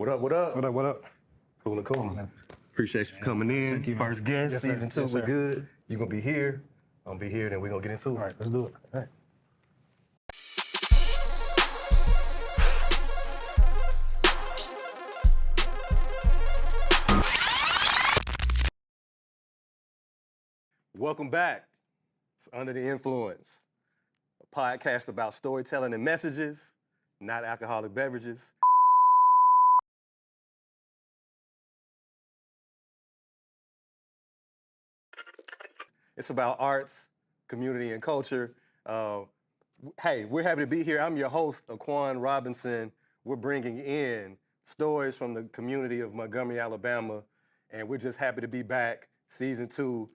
What up, what up? What up, what up? Cool and cool. Appreciate you for coming in. Thank you, man. First guest, Yes, sir. season 2, Yes, we're sir. good. You're gonna be here. I'm gonna be here, then we're gonna get into it. All right, let's do it. All right. Welcome back. It's Under the Influence, a podcast about storytelling and messages, not alcoholic beverages. It's about arts, community, and culture. Hey, we're happy to be here. I'm your host, Aquan Robinson. We're bringing in stories from the community of Montgomery, Alabama, and we're just happy to be back. Season 2,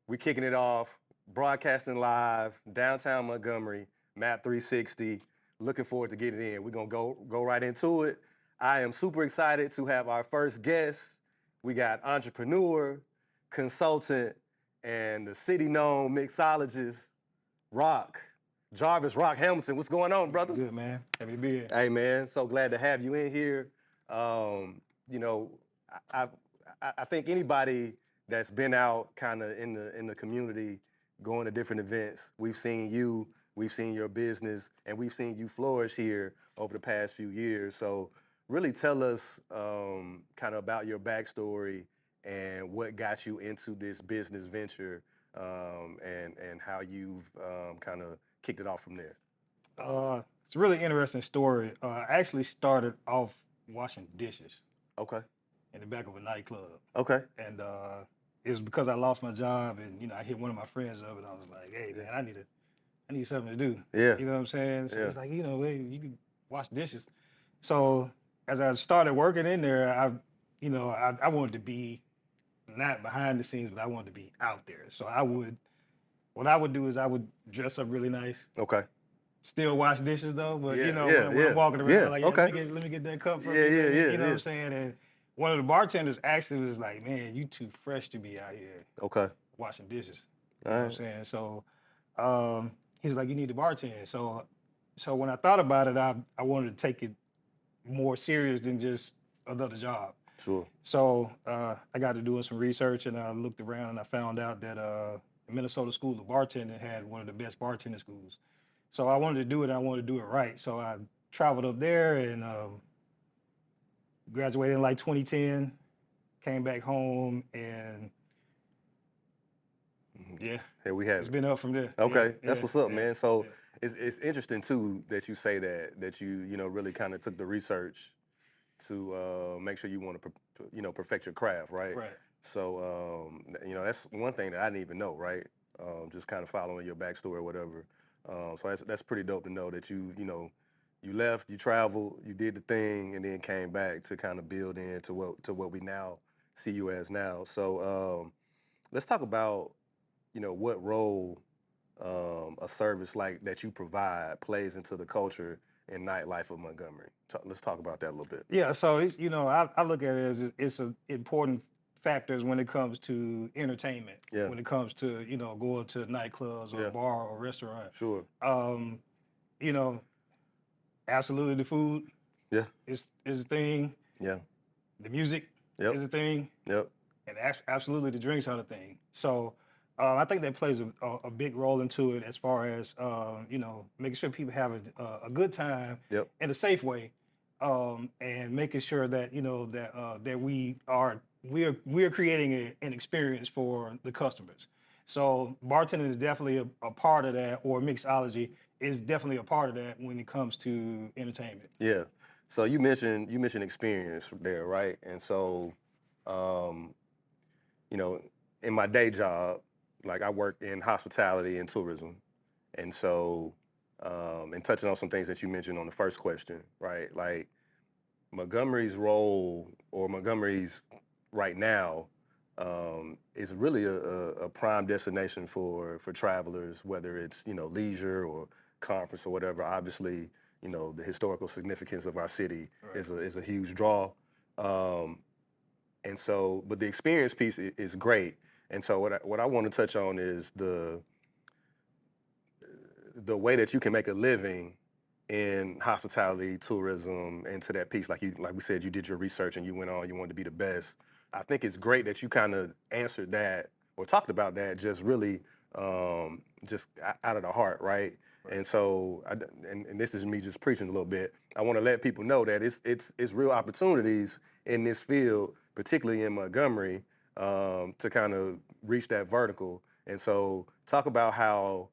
we're kicking it off, broadcasting live, downtown Montgomery, Map 360. Looking forward to getting in. We're gonna go right into it. I am super excited to have our first guest. We got entrepreneur, consultant, and the city-known mixologist, Jarvis Roc Hamilton. What's going on, brother? Good, man. Happy to be here. Hey, man, so glad to have you in here. You know, I think anybody that's been out kind of in the community, going to different events, we've seen you, we've seen your business, and we've seen you flourish here over the past few years. So really tell us kind of about your backstory and what got you into this business venture, and how you've kind of kicked it off from there. It's a really interesting story. I actually started off washing dishes Okay. in the back of a nightclub. Okay. And it was because I lost my job and, you know, I hit one of my friends up and I was like, hey, man, I need something to do. Yeah. You know what I'm saying? So Yeah. he's like, you know, hey, you can wash dishes. So as I started working in there, I wanted to be not behind the scenes, but I wanted to be out there. So what I would do is I would dress up really nice, Okay. still wash dishes though, but Yeah, you know, yeah, when yeah. I'm walking around, Yeah, like, okay. let me get that cup from Yeah, you. yeah, yeah, You know what yeah. I'm saying? And one of the bartenders actually was like, man, you too fresh to be out here Okay. washing dishes. You All know right. what I'm saying? So he was like, you need to bartend. So when I thought about it, I wanted to take it more serious than just another job. Sure. So I got to doing some research and I looked around and I found out that the Minnesota School of Bartending had one of the best bartending schools. So I wanted to do it and I wanted to do it right. So I traveled up there and graduated in like 2010, came back home and yeah, Here we have it's it. been up from there. Okay, Yeah, that's yeah, what's up, yeah, man. So yeah. it's interesting too that you say that you know really kind of took the research to make sure you want to perfect your craft, right? Right. So you know that's one thing that I didn't even know, right? Just kind of following your backstory or whatever. So that's pretty dope to know that you left, you traveled, you did the thing, and then came back to kind of build into what we now see you as now. So let's talk about what role a service like that you provide plays into the culture and nightlife of Montgomery. Let's talk about that a little bit. Yeah, so it's, I look at it as it's an important factors when it comes to entertainment. Yeah. When it comes to going to nightclubs or Yeah. a bar or restaurant. Sure. You know, absolutely the food. Yeah. is a thing. Yeah. The music Yep. is a thing, Yep. and absolutely the drinks are the thing. So I think that plays a big role into it as far as making sure people have a good time Yep. in a safe way, and making sure that that we are creating an experience for the customers. So bartending is definitely a part of that, or mixology is definitely a part of that when it comes to entertainment. Yeah. So you mentioned experience there, right? And so, in my day job, like I work in hospitality and tourism, and so, and touching on some things that you mentioned on the first question, right? Like Montgomery's role or Montgomery's right now is really a prime destination for travelers, whether it's leisure or conference or whatever. Obviously, the historical significance of our city Right. is a huge draw, and so, but the experience piece is great. And so what I want to touch on is the way that you can make a living in hospitality, tourism, into that piece. Like we said, you did your research and you went on, you wanted to be the best. I think it's great that you kind of answered that or talked about that just really just out of the heart, right? And so, and this is me just preaching a little bit. I want to let people know that it's real opportunities in this field, particularly in Montgomery, to kind of reach that vertical. And so, talk about how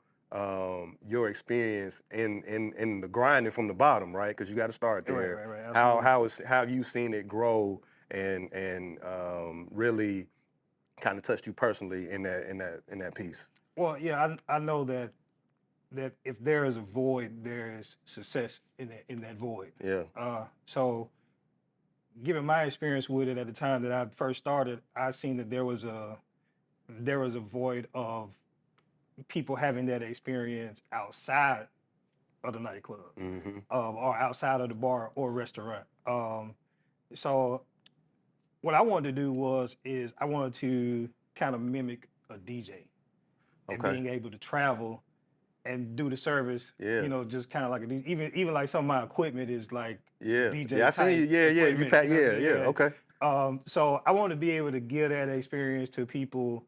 your experience in the grinding from the bottom, right? Because you got to start there. Right. How have you seen it grow and really kind of touched you personally in that piece? Well, yeah, I know that if there is a void, there is success in that void. Yeah. So, given my experience with it at the time that I first started, I seen that there was a void of people having that experience outside of the nightclub, or outside of the bar or restaurant. So, what I wanted to do is I wanted to kind of mimic a DJ, and being able to travel and do the service, just kind of like even like some of my equipment is like DJ. Yeah, I see you. Yeah, you pack. Yeah. Okay. So I want to be able to give that experience to people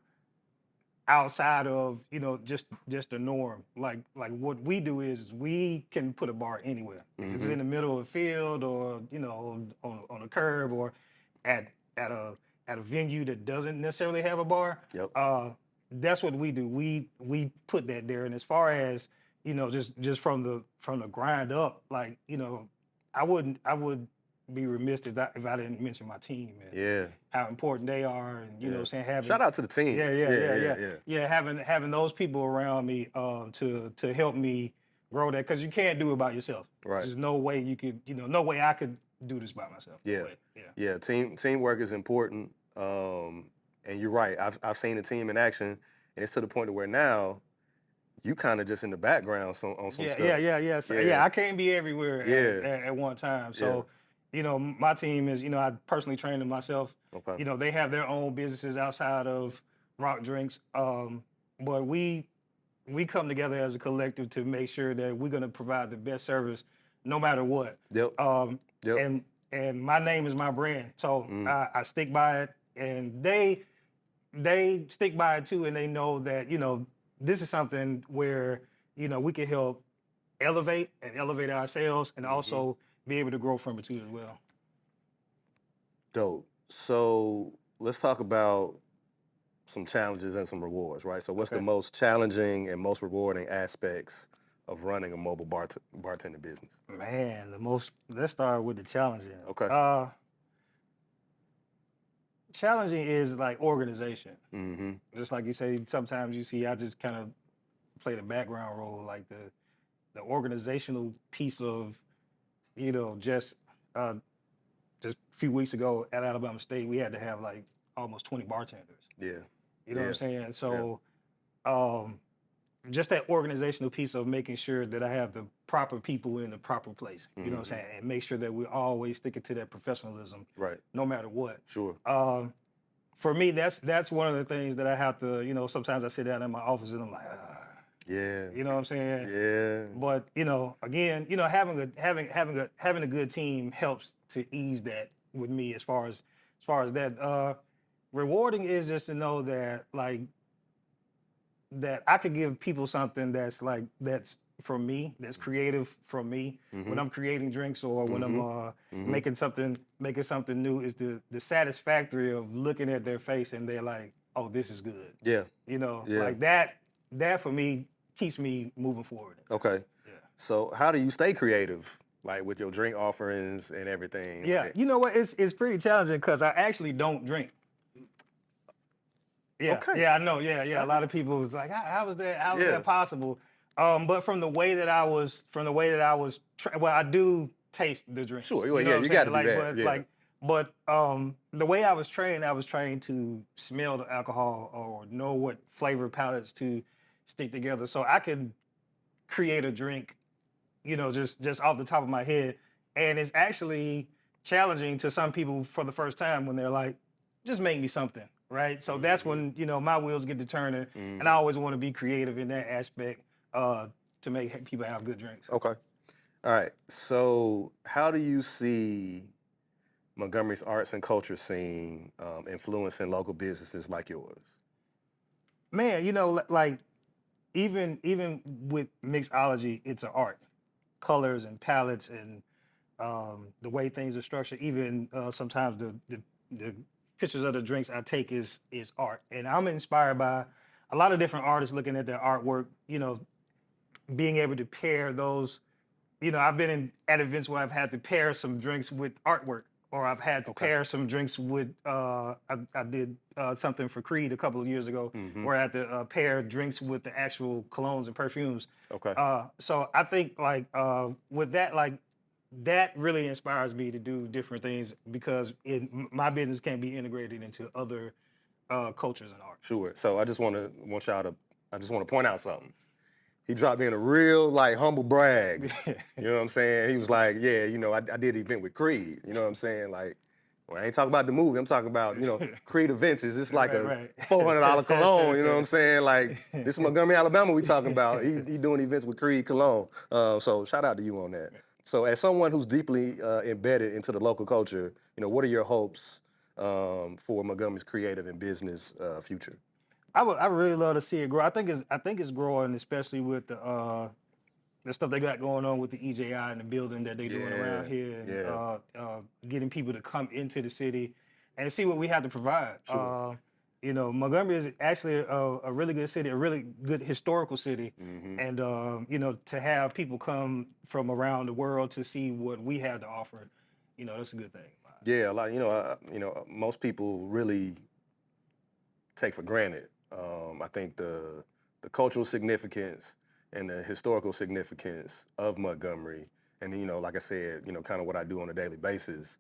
outside of just the norm. Like what we do is we can put a bar anywhere. If it's in the middle of a field or on a curb or at a venue that doesn't necessarily have a bar. Yep. That's what we do. We put that there. And as far as just from the grind up, like I would be remiss if I didn't mention my team and how important they are, and what I'm saying, having shout out to the team. Yeah. Having those people around me to help me grow that, because you can't do it by yourself. Right. There's no way you could no way I could do this by myself. Yeah. Teamwork is important. And you're right. I've seen the team in action, and it's to the point to where now you kind of just in the background on some stuff. I can't be everywhere at one time. So, my team is, I personally trained them myself. Okay. They have their own businesses outside of Roc Drinks. But we come together as a collective to make sure that we're going to provide the best service no matter what. Yep. And my name is my brand. So I stick by it, and they stick by it too, and they know that, this is something where, we can help elevate ourselves and also be able to grow from it too as well. Dope. So let's talk about some challenges and some rewards, right? So what's the most challenging and most rewarding aspects of running a mobile bartending business? Man, let's start with the challenging. Okay. Challenging is like organization. Just like you say, sometimes you see I just kind of play the background role, like the organizational piece of, just a few weeks ago at Alabama State, we had to have like almost 20 bartenders. Yeah. You know what I'm saying? So just that organizational piece of making sure that I have the proper people in the proper place, you know what I'm saying? And make sure that we're always sticking to that professionalism, right? No matter what. Sure. For me, that's one of the things that I have to, sometimes I sit down in my office and I'm like, yeah. You know what I'm saying? Yeah. But, again, having a good team helps to ease that with me as far as that. Rewarding is just to know that, like, that I could give people something that's from me, that's creative from me. When I'm creating drinks or when I'm making something new, is the satisfactory of looking at their face and they're like, oh, this is good. Yeah. Like that for me keeps me moving forward. Okay. Yeah. So how do you stay creative, like with your drink offerings and everything? Yeah. Like, you know what? It's pretty challenging because I actually don't drink. Yeah. Okay. Yeah, I know. Yeah. A lot of people was like, how was that possible? But from the way that I was, well, I do taste the drinks. Sure. You You got to do that. But the way I was trained to smell the alcohol or know what flavor palettes to stick together, so I could create a drink, just off the top of my head. And it's actually challenging to some people for the first time when they're like, just make me something, right? So that's when, my wheels get to turning, and I always want to be creative in that aspect to make people have good drinks. Okay. All right. So, how do you see Montgomery's arts and culture scene influencing local businesses like yours? Man, like even with mixology, it's an art. Colors and palettes and the way things are structured. Even sometimes the pictures of the drinks I take is art, and I'm inspired by a lot of different artists looking at their artwork. Being able to pair those. I've been at events where I've had to pair some drinks with artwork, or I've had to Okay. pair some drinks with. I did something for Creed a couple of years ago, where I had to pair drinks with the actual colognes and perfumes. Okay. So I think like with that, like that really inspires me to do different things because my business can be integrated into other cultures and art. Sure. So I just want to point out something. He dropped me in a real like humble brag. You know what I'm saying? He was like, yeah, I did an event with Creed. You know what I'm saying? Like, well, I ain't talking about the movie. I'm talking about, Creed events. It's like Right. a $400 cologne. You know what I'm saying? Like, this is Montgomery, Alabama we talking about. He doing events with Creed cologne. So shout out to you on that. So as someone who's deeply embedded into the local culture, what are your hopes for Montgomery's creative and business future? I really love to see it grow. I think it's growing, especially with the stuff they got going on with the EJI and the building that they're doing around here, and getting people to come into the city and see what we have to provide. Sure. Montgomery is actually a really good city, a really good historical city, and to have people come from around the world to see what we have to offer, that's a good thing. Yeah, like most people really take for granted. I think the cultural significance and the historical significance of Montgomery, and like I said, kind of what I do on a daily basis.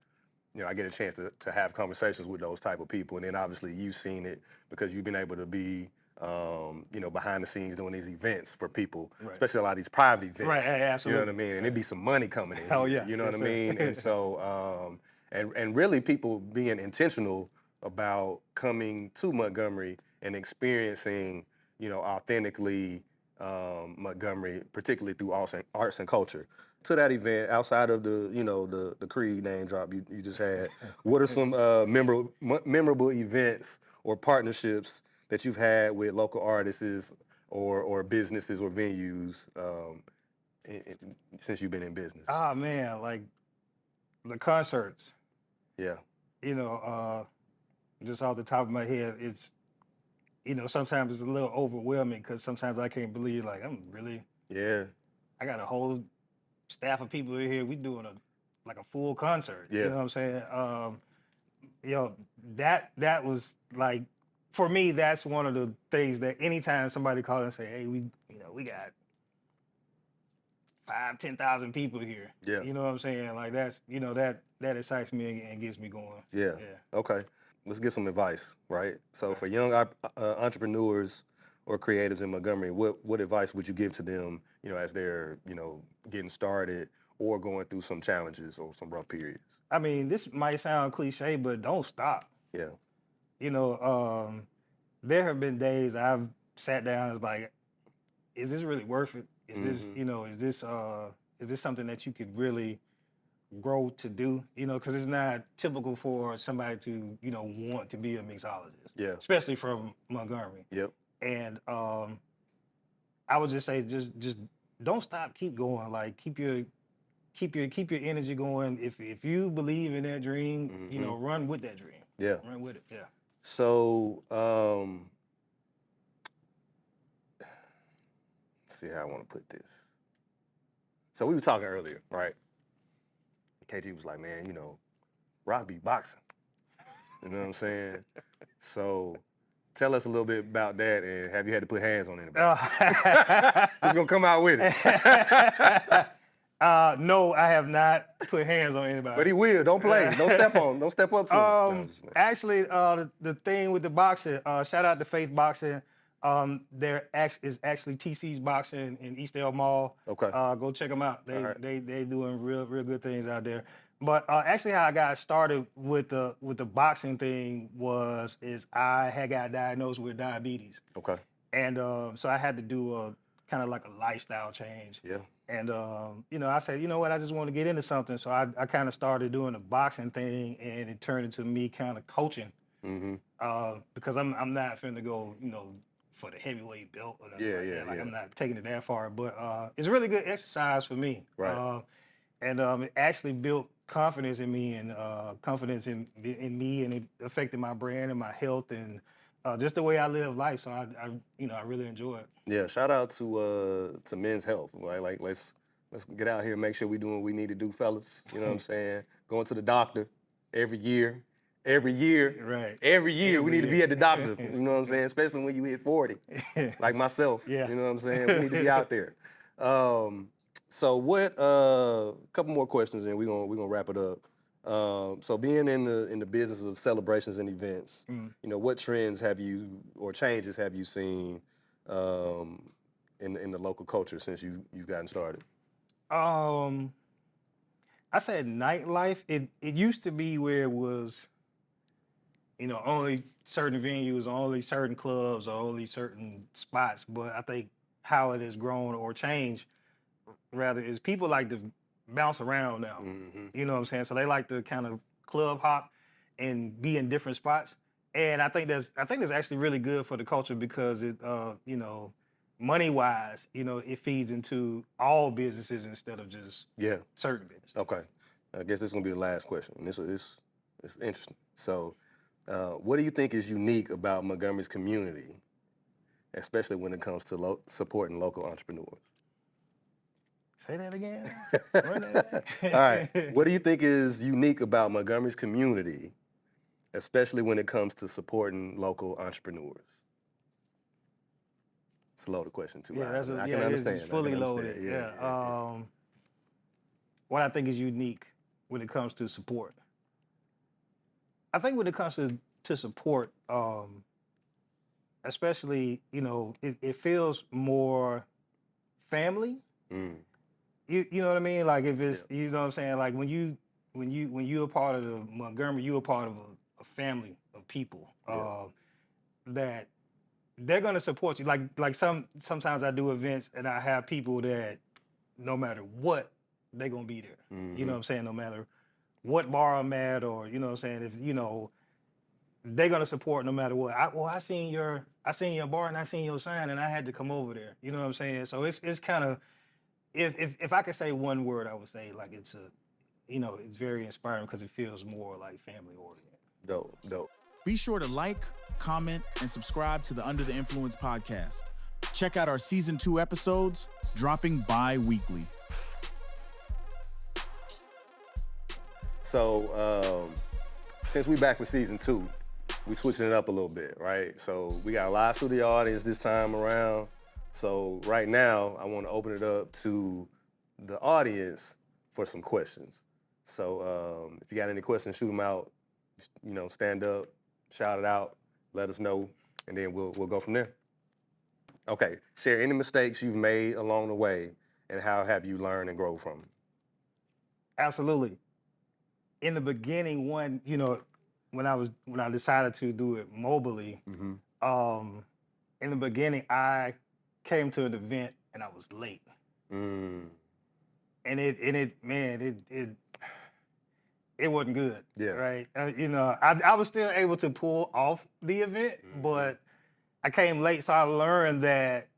I get a chance to have conversations with those type of people, and then obviously you've seen it because you've been able to be, behind the scenes doing these events for people, Right. especially a lot of these private events. Right, absolutely. You know what I mean? And it'd be some money coming in. Oh, here, yeah. You know Yes, what I sir. mean? And so, and really people being intentional about coming to Montgomery and experiencing, authentically Montgomery, particularly through arts and culture. To that event, outside of the Creed name drop you just had, what are some memorable events or partnerships that you've had with local artists or businesses or venues since you've been in business? Ah man, like the concerts. Yeah. Just off the top of my head, it's sometimes it's a little overwhelming because sometimes I can't believe like Yeah. I got a whole staff of people in here. We doing a full concert. Yeah. You know what I'm saying? That was like for me. That's one of the things that anytime somebody calls and say, "Hey, we got 5,000-10,000 people here." Yeah. You know what I'm saying? Like that's that excites me and gets me going. Yeah. Okay. Let's get some advice, right? So for young entrepreneurs or creatives in Montgomery, what advice would you give to them, as they're, getting started or going through some challenges or some rough periods? I mean, this might sound cliche, but don't stop. Yeah. There have been days I've sat down and was like, is this really worth it? Is this is this something that you could really grow to do? Because it's not typical for somebody to, want to be a mixologist. Yeah. Especially from Montgomery. Yep. And I would just say just don't stop, keep going. Like keep your energy going. If you believe in that dream, run with that dream. Yeah. Run with it. Yeah. So, let's see how I want to put this. So we were talking earlier, right? KT was like, man, Roc be boxing. You know what I'm saying? So tell us a little bit about that, and have you had to put hands on anybody? Who's gonna come out with it? No, I have not put hands on anybody. But he will. Don't play. Don't step up to him. No, Actually, the thing with the boxing, shout out to Faith Boxing. There is actually TC's Boxing in Eastdale Mall. Okay. Go check them out. All right. They doing real good things out there. But actually, how I got started with the boxing thing is I had got diagnosed with diabetes. Okay. And so I had to do a kind of like a lifestyle change. Yeah. And you know, I said, you know what, I just want to get into something. So I kind of started doing the boxing thing, and it turned into me kind of coaching. Because I'm not finna go, you know, for the heavyweight belt or nothing like that. Like I'm not taking it that far, but it's a really good exercise for me. Right. And it actually built confidence in me and confidence in me, and it affected my brand and my health and just the way I live life. So I you know, I really enjoy it. Yeah, shout out to Men's Health. Like let's get out here and make sure we doing what we need to do, fellas. You know what I'm saying? Going to the doctor every year. Every year. Right. Every year we need to be year. at the doctor. You know what I'm saying? Especially when you hit 40. Like myself. Yeah. You know what I'm saying? We need to be out there. So what couple more questions and we're gonna wrap it up. So being in the business of celebrations and events, you know, what trends have you or changes have you seen in the local culture since you've gotten started? I said nightlife. It used to be where it was, you know, only certain venues, only certain clubs, or only certain spots. But I think how it has grown or changed, rather, is people like to bounce around now. You know what I'm saying? So they like to kind of club hop and be in different spots. And I think that's actually really good for the culture because it, you know, money wise, you know, it feeds into all businesses instead of just certain businesses. Okay, I guess this is gonna be the last question. And it's interesting. So, what do you think is unique about Montgomery's community, especially when it comes to supporting local entrepreneurs? Say that again. All right. What do you think is unique about Montgomery's community, especially when it comes to supporting local entrepreneurs? It's a loaded question too. Yeah, I can understand. It's fully loaded. Yeah. What I think is unique when it comes to support. I think when it comes to support, especially, you know, it feels more family. You know what I mean? Like if it's, you know what I'm saying? Like when you're a part of the Montgomery, you're a part of a family of people that they're gonna support you. Like sometimes I do events and I have people that no matter what, they're gonna be there. You know what I'm saying? No matter what bar I'm at, or you know what I'm saying, if you know, they're gonna support no matter what. I seen your bar and I seen your sign and I had to come over there. You know what I'm saying? So it's kind of, if I could say one word, I would say like it's it's very inspiring because it feels more like family oriented. Dope. Be sure to like, comment, and subscribe to the Under the Influence podcast. Check out our season 2 episodes, dropping bi-weekly. So since we back for season 2, we switching it up a little bit, right? So we got a live studio audience this time around. So right now, I want to open it up to the audience for some questions. So if you got any questions, shoot them out. You know, stand up, shout it out, let us know, and then we'll go from there. Okay, share any mistakes you've made along the way, and how have you learned and grown from them? Absolutely. In the beginning, when I decided to do it mobily, in the beginning, I came to an event and I was late. And it wasn't good. Yeah. Right. I was still able to pull off the event, but I came late. So I learned that,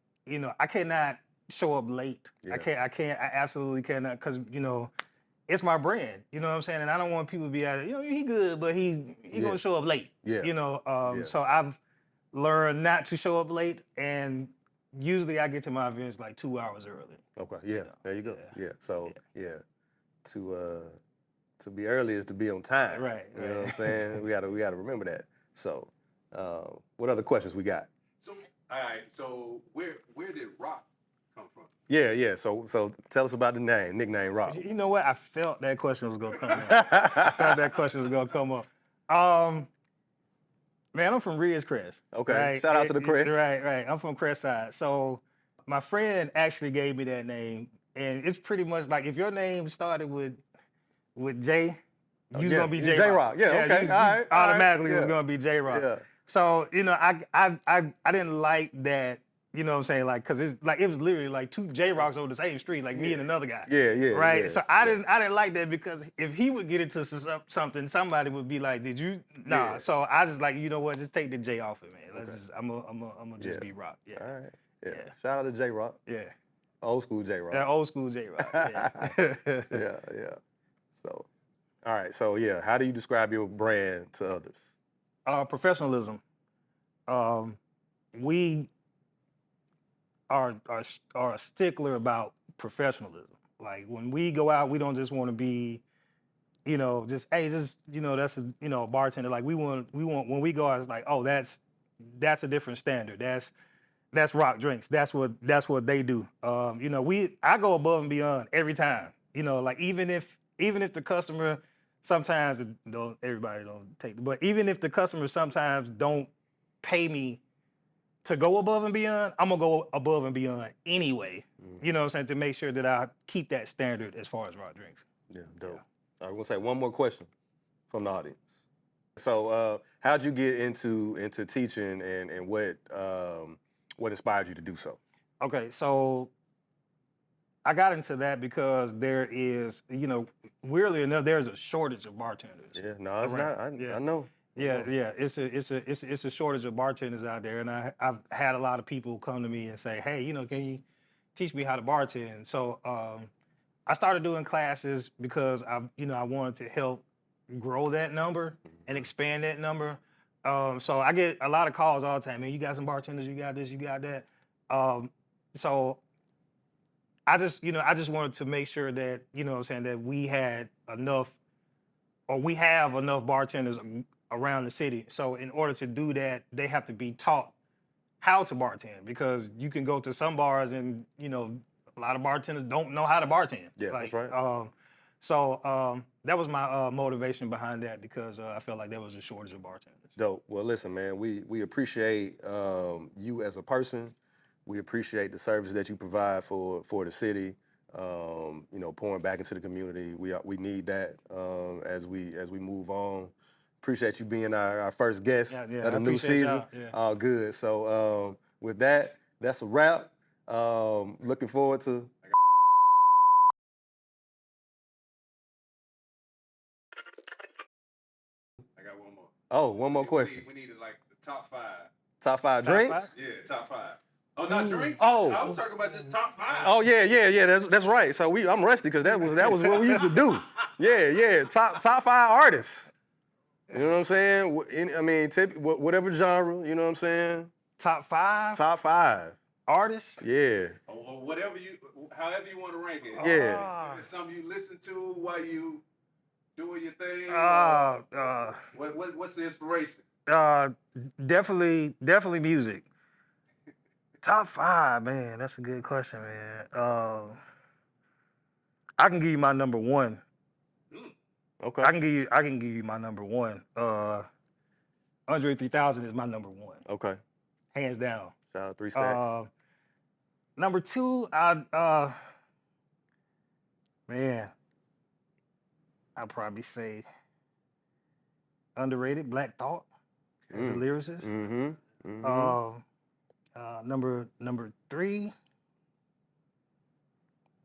I cannot show up late. Yeah. I absolutely cannot, because, it's my brand, you know what I'm saying? And I don't want people to be out there, he good, but he gonna show up late. Yeah. So I've learned not to show up late, and usually I get to my events like 2 hours early. Okay, yeah, there you go. Yeah, so to be early is to be on time. Right. You know what I'm saying? we gotta remember that. So, what other questions we got? So, all right. So, where did Roc come from? Yeah. So tell us about the nickname Roc. You know what? I felt that question was gonna come up. Man, I'm from Ridgecrest. Okay. Right? Shout out to the Crest. Right. I'm from Crestside. So my friend actually gave me that name, and it's pretty much like if your name started with J, you was gonna be J Roc. Yeah. Okay. All right. Automatically, it was gonna be J Roc. Yeah. So I didn't like that You know what I'm saying? Like, cause it was literally like two J-Rocks over the same street, like me and another guy. Yeah. Right. Yeah, So I didn't like that because if he would get into something, somebody would be like, "Did you?" Nah. Yeah. So I just like, you know what? Just take the J off it, man. I'm gonna just be Roc. Yeah. All right. Yeah. Shout out to J-Roc. Yeah. Old school J-Roc. That old school J-Roc. Yeah. Yeah. So, all right. So yeah, how do you describe your brand to others? Professionalism. We are a stickler about professionalism. Like when we go out, we don't just want to be, just that's a bartender. Like we want when we go out, it's like, oh, that's a different standard. That's Roc Drinks. That's what they do. I go above and beyond every time. Like even if the customer sometimes everybody don't take, but even if the customer sometimes don't pay me to go above and beyond, I'm gonna go above and beyond anyway. You know what I'm saying? To make sure that I keep that standard as far as Roc Drinks. Yeah, dope. All right, we're gonna say one more question from the audience. So, how'd you get into teaching, and what inspired you to do so? Okay, so I got into that because there is, weirdly enough, there's a shortage of bartenders. Yeah, no, it's not. I know. Yeah, it's a shortage of bartenders out there, and I've had a lot of people come to me and say, hey, can you teach me how to bartend? So I started doing classes because I wanted to help grow that number and expand that number. So I get a lot of calls all the time. Man, you got some bartenders, you got this, you got that. So I just wanted to make sure that, that we had enough, or we have enough bartenders around the city. So in order to do that, they have to be taught how to bartend, because you can go to some bars and, a lot of bartenders don't know how to bartend. Yeah, that's right. So that was my motivation behind that, because I felt like there was a shortage of bartenders. Dope. Well, listen, man, we appreciate you as a person. We appreciate the service that you provide for the city. Pouring back into the community. We need that as we move on. Appreciate you being our first guest of the new season. All good. So with that, that's a wrap. Looking forward to. I got one more. Oh, one more question. We needed like the top 5. Top 5 drinks? Yeah, top 5. Oh, not drinks? Oh. I was talking about just top 5. Oh yeah. That's right. So I'm rusty because that was what we used to do. Yeah. Top 5 artists. You know what I'm saying? Whatever genre. You know what I'm saying? Top 5? Top 5 artists? Yeah. Or whatever however you want to rank it. Yeah. It's something you listen to while you doing your thing. What's the inspiration? Definitely music. Top 5, man. That's a good question, man. I can give you my number 1. Okay. I can give you my number 1. Andre 3000 is my number 1. Okay. Hands down. Shout out 3 Stacks. Number 2, man, I'd probably say underrated Black Thought as a lyricist. Number 3,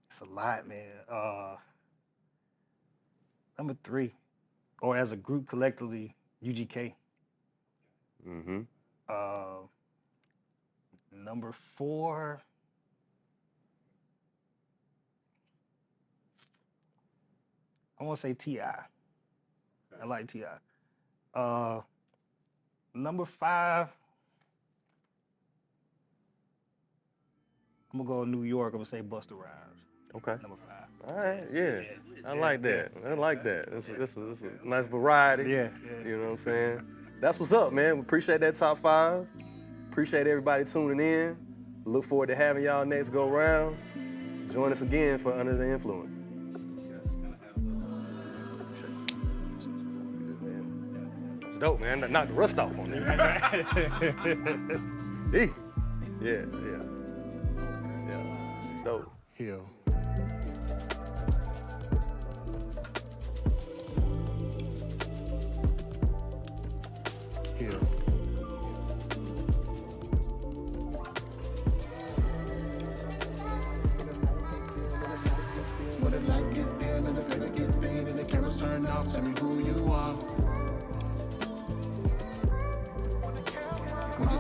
it's a lot, man. Number 3, or as a group collectively, UGK. Number 4, I want to say T.I. I like T.I. Number 5, I'm gonna go to New York. I'm gonna say Busta Rhymes. Okay. Number 5. All right. Yeah. I like that. I like that. It's a nice variety. Yeah. You know what I'm saying? That's what's up, man. We appreciate that top 5. Appreciate everybody tuning in. Look forward to having y'all next go round. Join us again for Under the Influence. That's dope, man. Knock the rust off on there. Yeah. Dope. Hill. Hill.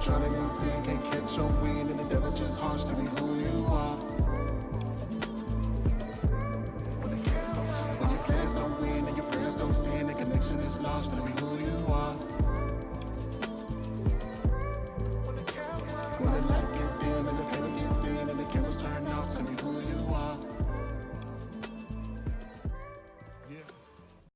you're drowning in sin, can't catch your wind, and the devil just harsh to be who you are. When your plans don't win and your prayers don't sin, the connection is lost to be who you are.